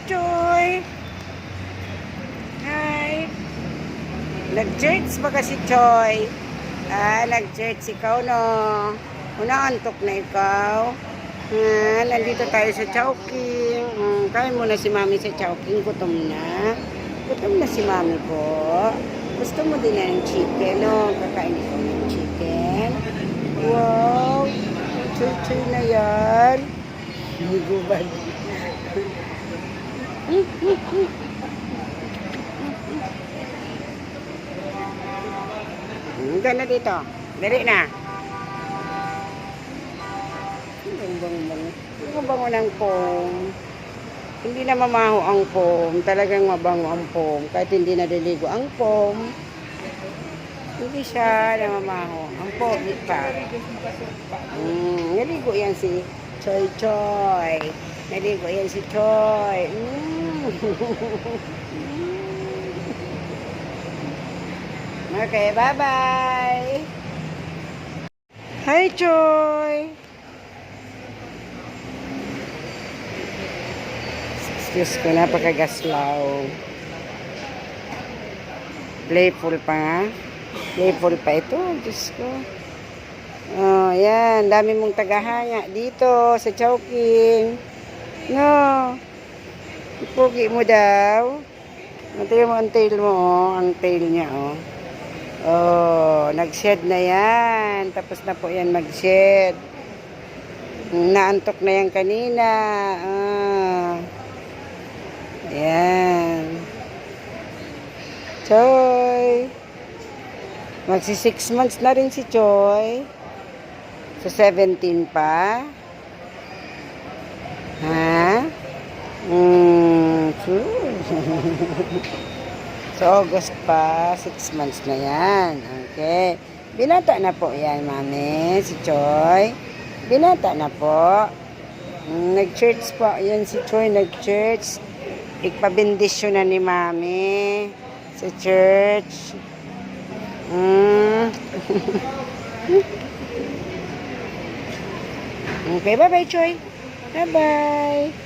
Choy! Hi! Nag-church ba kasi, Choy? Nag-church ikaw, no? Unaantok na ikaw. Nandito tayo sa Chowking. Kain muna si Mami sa Chowking. Gutom na. Gutom na si Mami po. Gusto mo din na ng chicken, no? Kakain ikaw ng chicken. Wow! Choy-choy na yan. Gubad. Hanggang na dito. Dali na. Ang bango ng foam. Hindi na mamaho ang foam. Talagang mabango ang foam. Kahit hindi nadiligo ang foam. Hindi siya na mamaho. Ang foam, pa. Naligo yan si Choy Choy. Naligo yan si Choy. Okay, bye-bye. Hi, Choy. Excuse ko, napakagaslaw. Playful pa nga. Playful pa ito. Diyos ko. Oh, yan. Dami mong tagahanga dito sa Chowking. No. Ipugi mo daw. Tingnan mo ang tail mo, oh. Ang tail niya, oh. Oh, nag-shed na yan. Tapos na po yan mag-shed. Naantok na yan kanina. Ayan. Choy. Magsi 6 months na rin si Choy. Sa 17 pa. Ha? So, August pa, 6 months na yan. Okay. Binata na po yan, Mami, si Choy. Binata na po. Nag-church po. Yan si Choy, nag-church. Ikpabindisyon na ni Mami sa church. Okay, bye-bye, Choy. Bye-bye.